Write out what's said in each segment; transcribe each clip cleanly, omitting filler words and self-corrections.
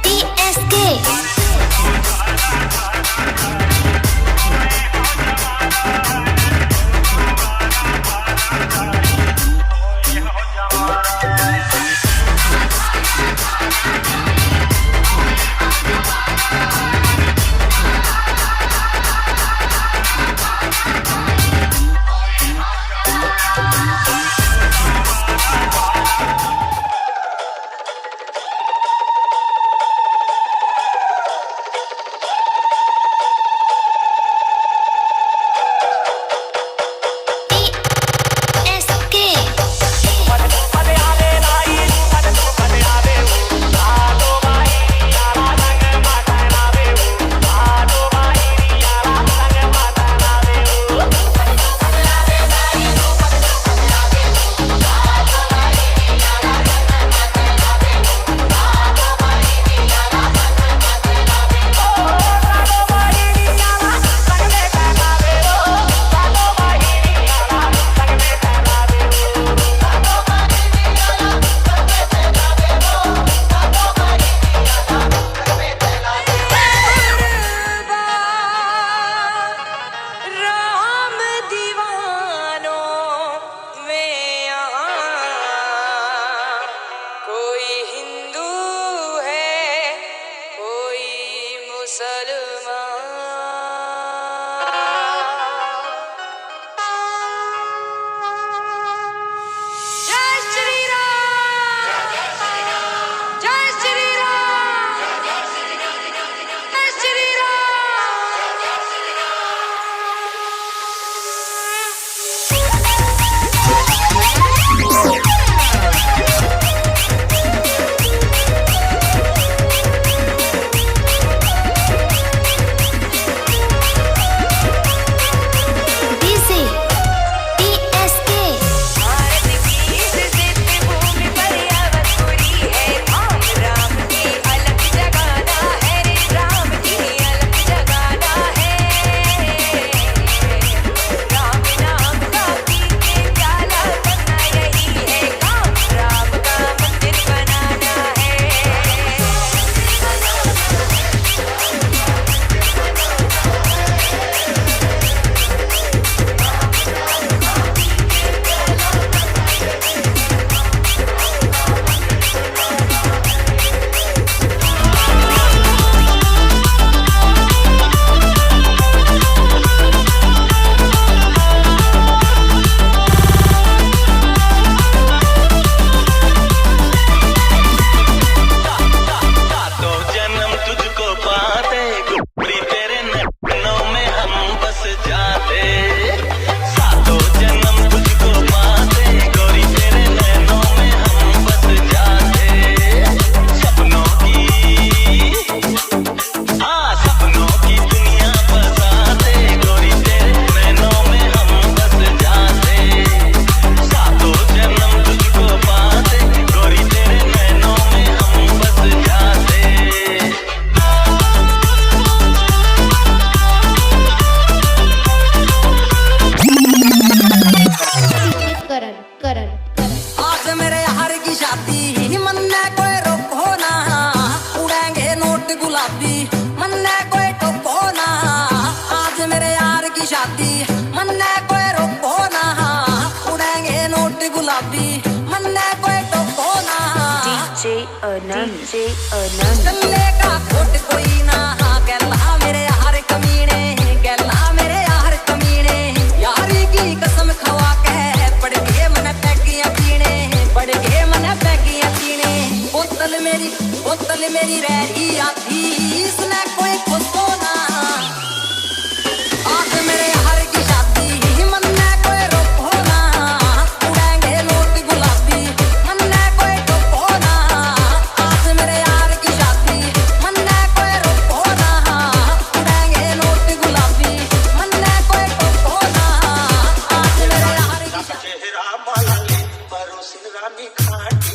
TSK चलने का खोट कोई ना गैला मेरे यार कमीने गैला मेरे यार कमीने यारी की कसम खवा के पड़ गए मन पैकियां पीने बोतल मेरी रही आती इसने कोई खुशो ना आज मेरे यार की शादी मन में कोई रोको ना उड़ेंगे नोट गुलाबी मन में कोई टोको ना आज मेरे यार की शादी मन में कोई रोको ना उड़ेंगे नोट गुलाबी मन में कोई टोको ना आज मेरे यार की चेहरा माली परोसिन रानी खाटी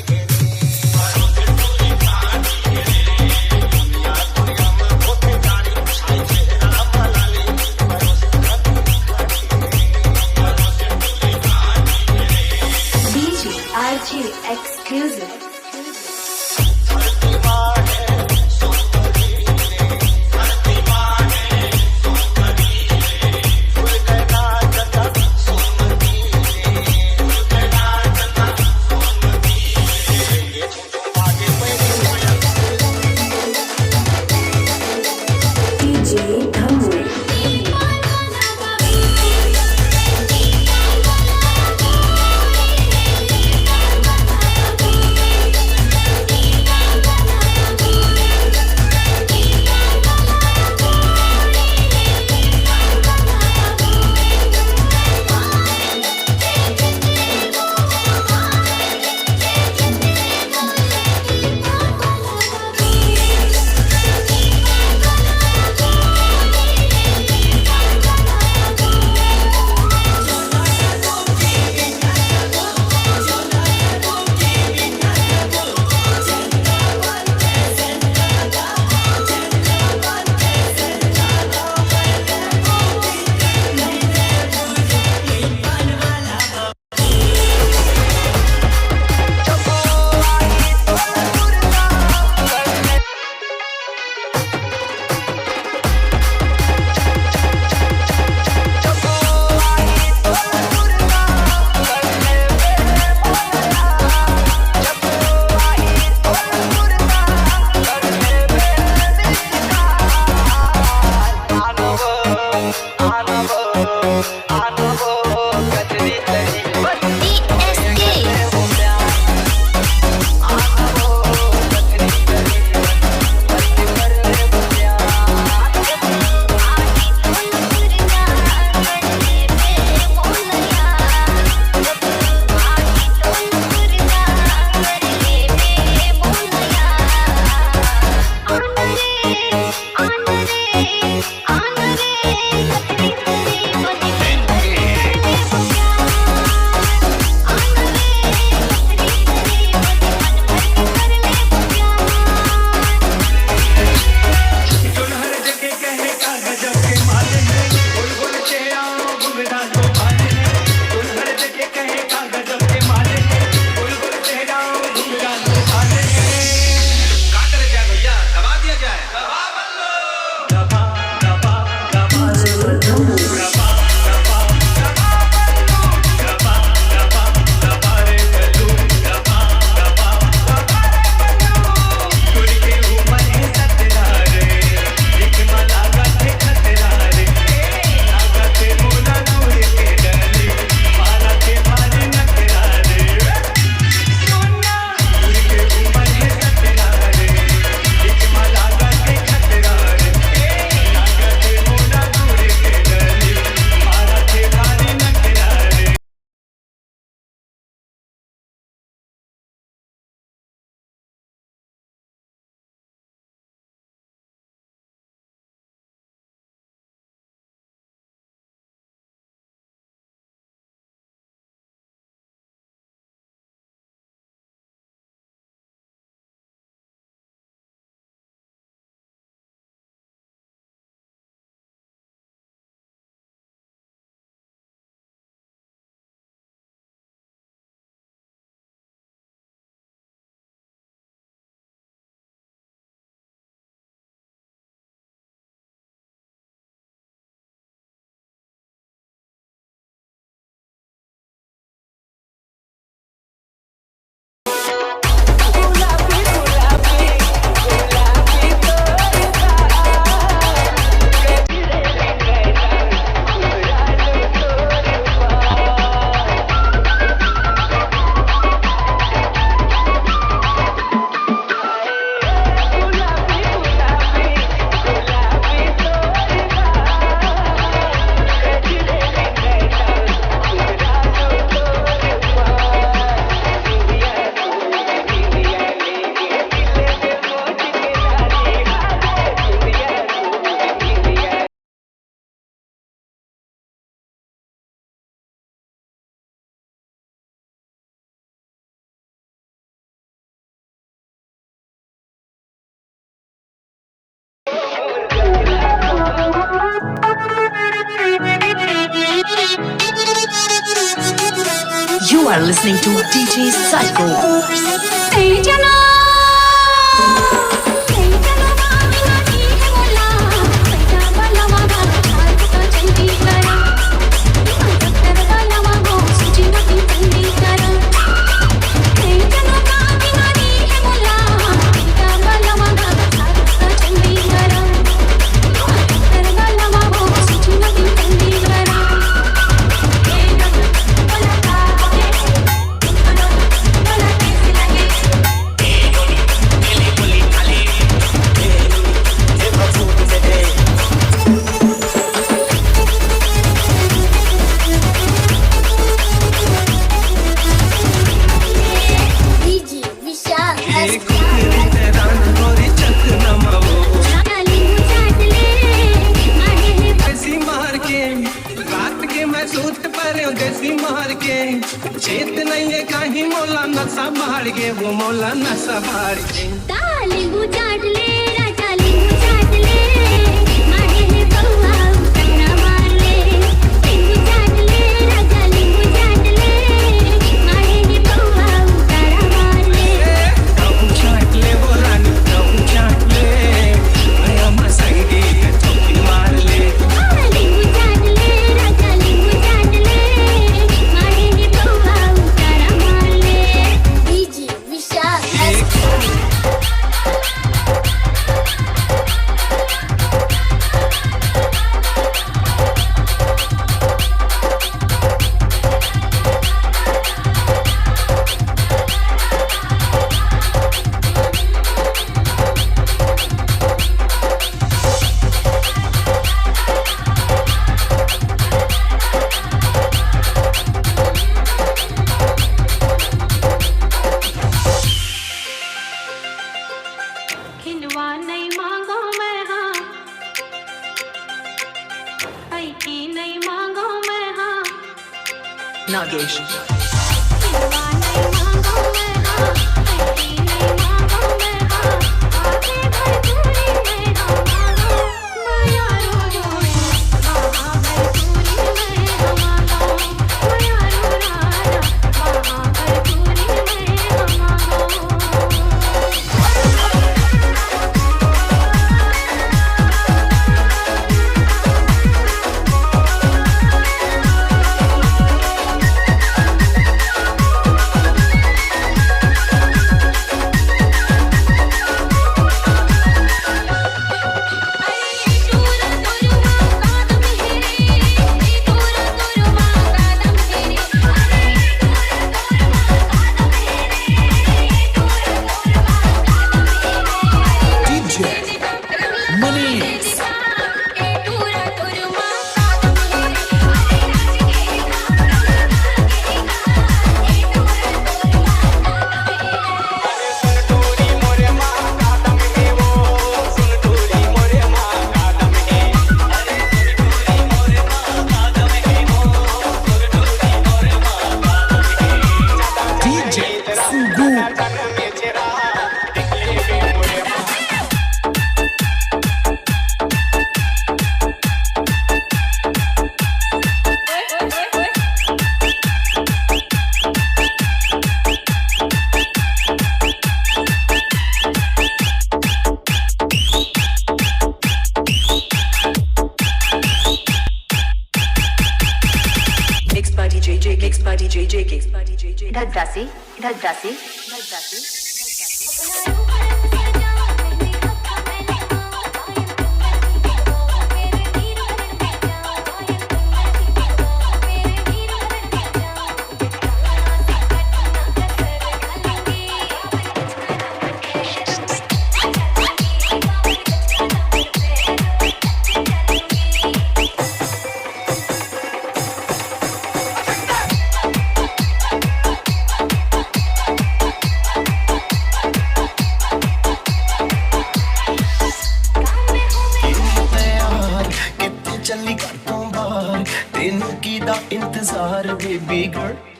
You are listening to DJ Psycho. Hey, Jana. चेत नहीं है कहीं मोला न संभाल के वो मोला न संभाल के ताली बुझाट ले राजाली बुझाट ले मारे है बउआ उतना मार ले बुझाट ले राजाली बुझाट ले मारे है बउआ उतना मार ले तुम चाट ले वो रानी तुम चाट ले आया मसाई चौकी मार ले ताली बुझाट ले राजाली बुझाट ले मारे है बउआ उतना मार ले डीजे विशाल Nagesh.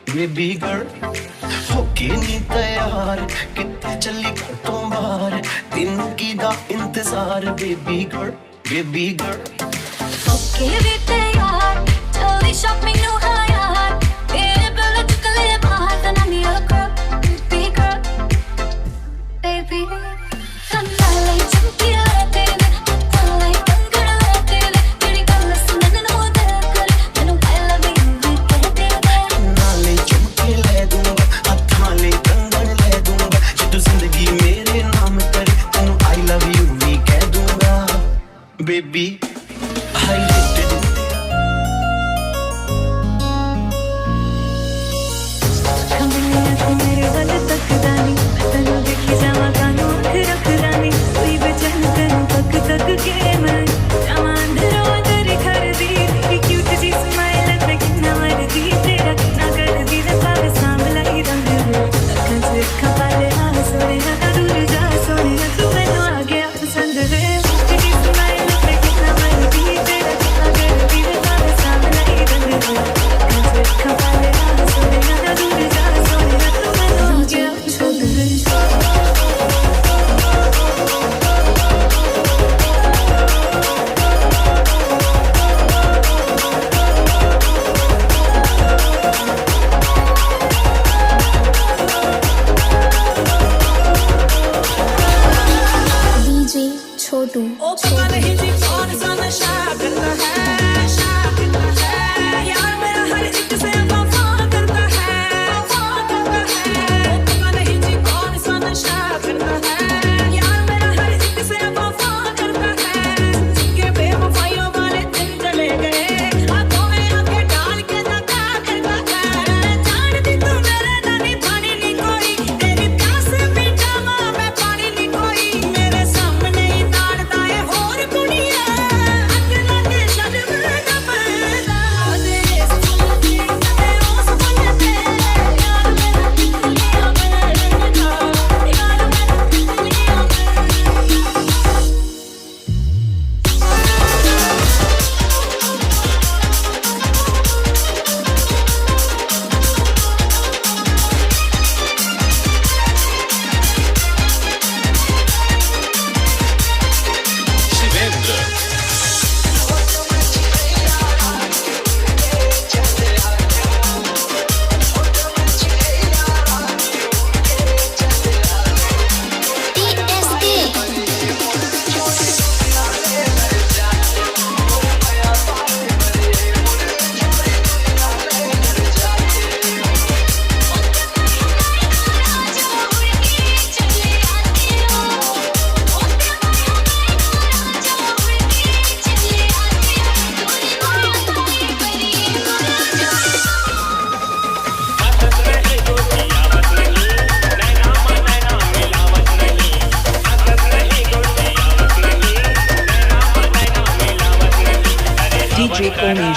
Baby girl, होके नहीं तैयार कितने चली कर तुम बाहर दिन की दा इंतजार baby girl, baby girl. होके भी तैयार चली shopping नो हायार तेरे बुला चुकले बाहर तना निया girl, baby girl, baby. कन्नाले Chumki लेते ले कन्नाले कंगड़ लेते ले तेरी गल्ल सुनने नो दिल कर मैनू I love you भी कहते ले नाले चुमके ले दूंगा हथाले कंगन ले दूंगा जे तू जिंदगी मेरे नाम करे तेनू I love you भी कह दूंगा baby. I hated it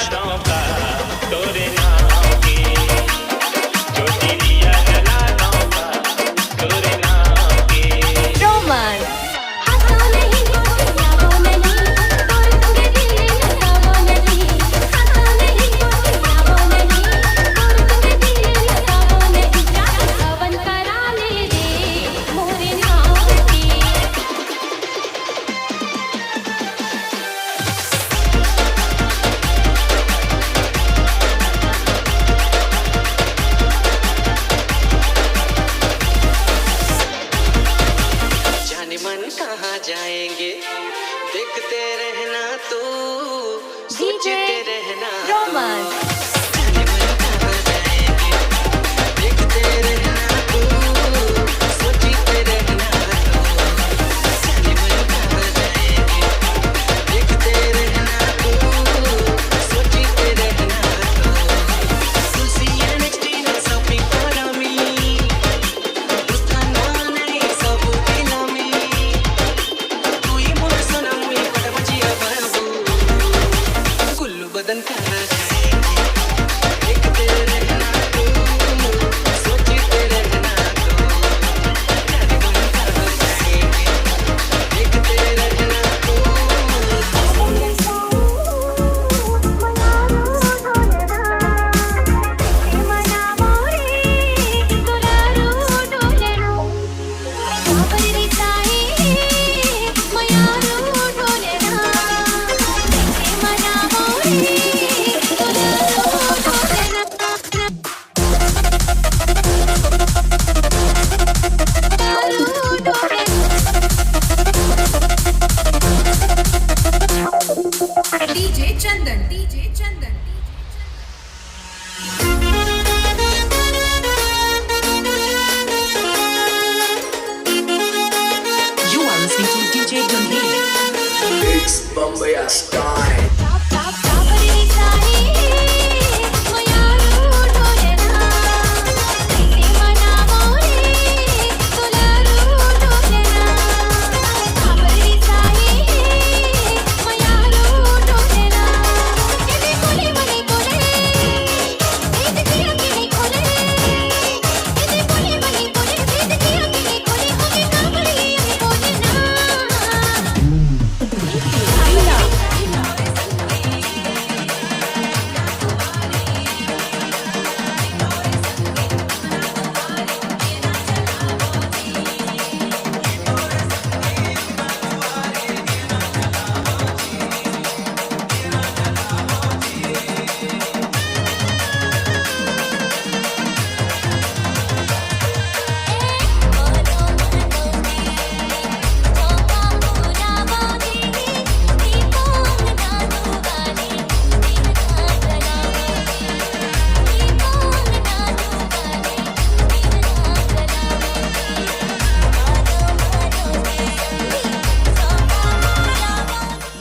Shauka तोरे नाम के ज्योति दिया जला दूंगा तोरे नाम के रोमांस आता नहीं यावो नहीं और तुझे दिल लगावो नहीं आता नहीं यावो नहीं और तुझे दिल लगावो नहीं सावन कराने रे मोरे नाम की जाने मन कहाँ जाएंगे देखते रहना तू डीजे सोचते रहना रोमांस जाने मन कहाँ जाएंगे देखते रहना तू सोचते रहना जाने मन कहाँ जाएंगे देखते रहना तू सोचते रहना तुलसिया नेक्स्ट इन शॉपिंग करा मी दोस्ताना नहीं सब दिला मी तू ही मोर सोना मुई पट बजिया बाबू कुल्लू बदन कहाँ जाएंगे देखते रहना तू सोचते रहना तू जाने मन कहाँ जाएंगे देखते रहना तू DJ Chandan You are listening to DJ Dunhee. It's Bombay style.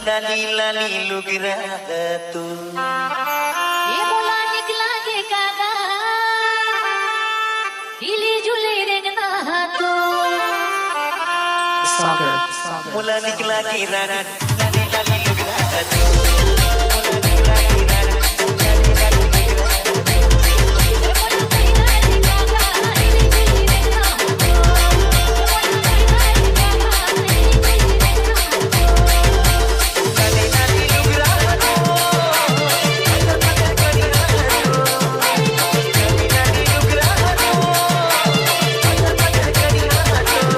लाली लाली लुक रहा तू ये बोला निकला के कागा हिली जुले रेंगना तो Sagar. मुला निकला की राना लाली लाली लुक रहा तू मुला निकला की राना लाली लाली लुक रहा तू लाली लाली लुक रहा तू लाली लाली लुक रहा तू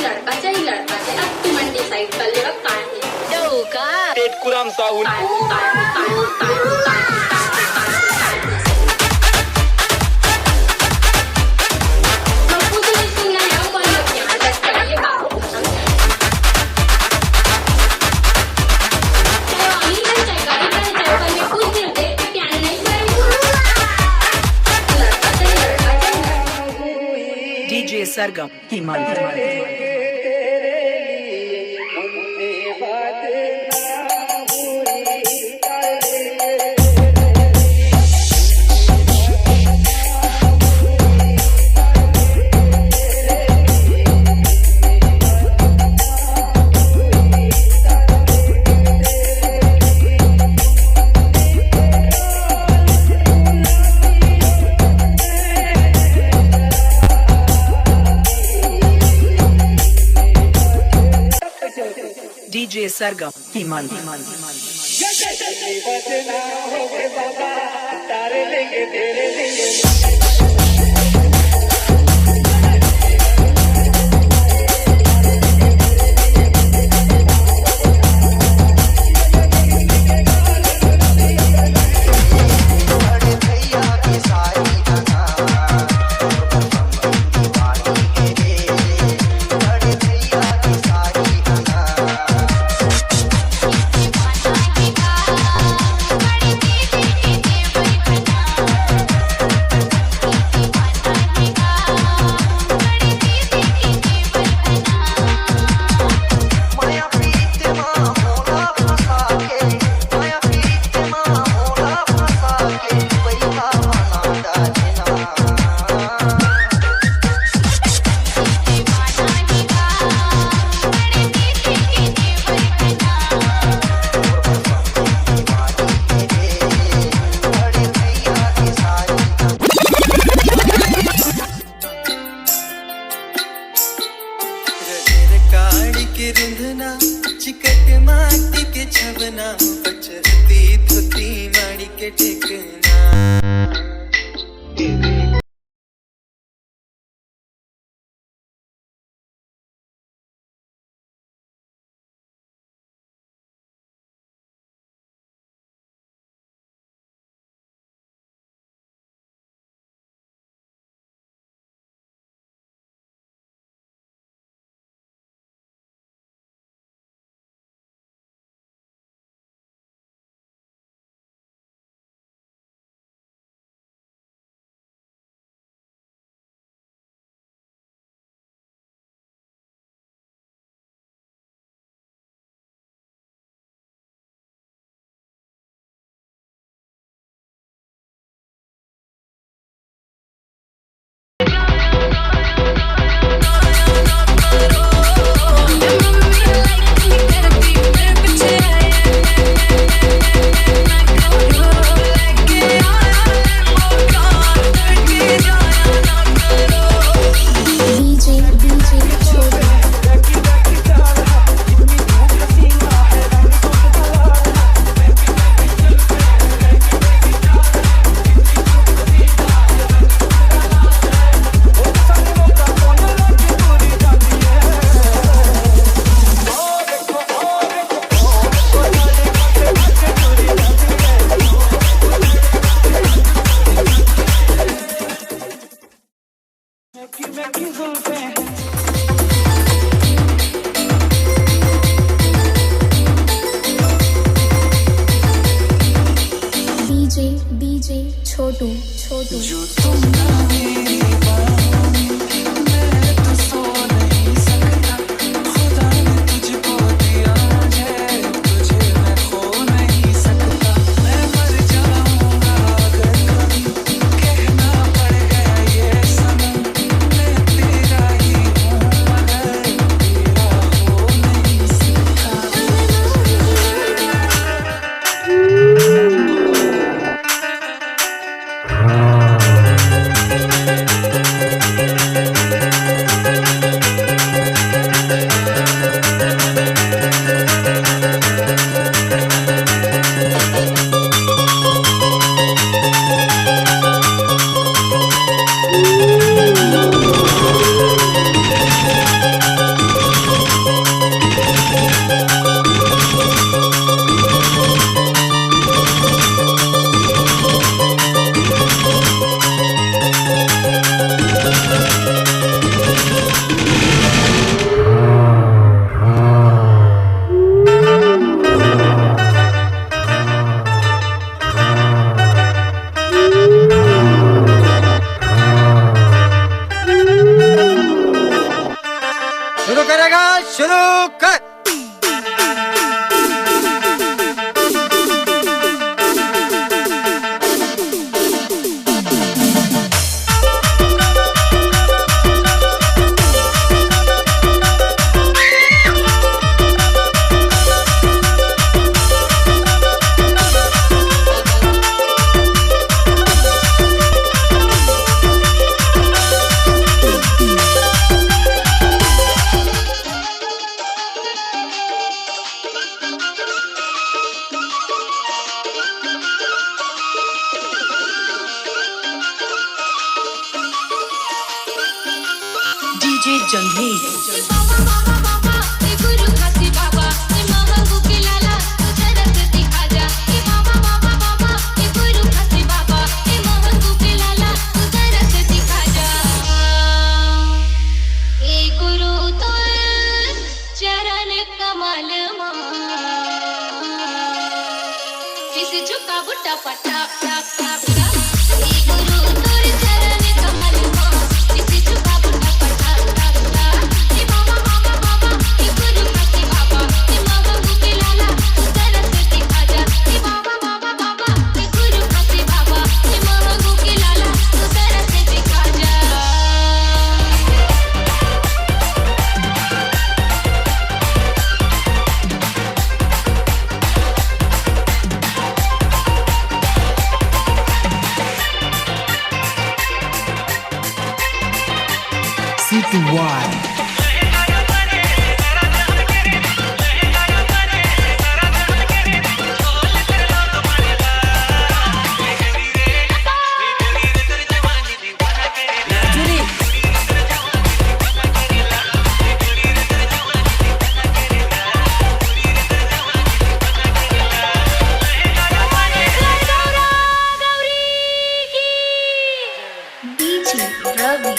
लडकाच्या ही लडकाचे अब तू मंडी साईड कल्ले बघ काय टेटकुराम साहून DJ Sargam Himal. DJ Sargam Himal. काड़ी के रिंधना चिकट माटी के छवना पचरती धोती माड़ी के टेकना शुरू कर। DJ Jangheed. झुका बुट्टा पटा टप टप टप गुरु तोर चरण कमल मां इसी झुका बुट्टा पटा टप टप बाबा बाबा बाबा गुरु काशी बाबा मामा के लाला तरस दिखा जा बाबा बाबा बाबा गुरु काशी बाबा मामा के लाला तरस दिखा जा। C2Y. DJ Ravi.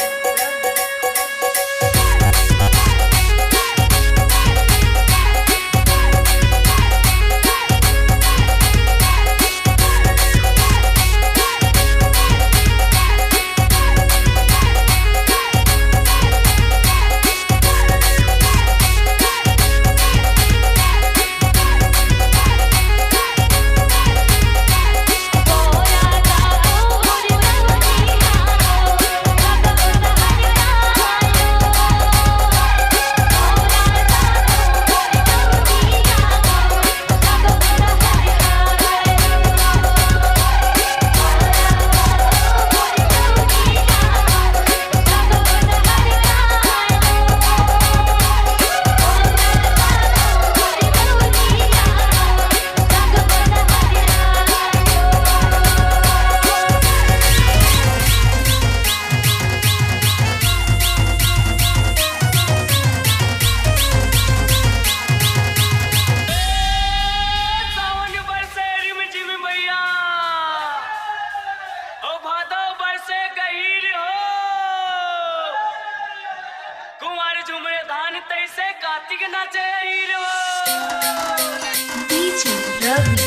DJ Ravi.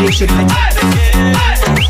DJ Shit.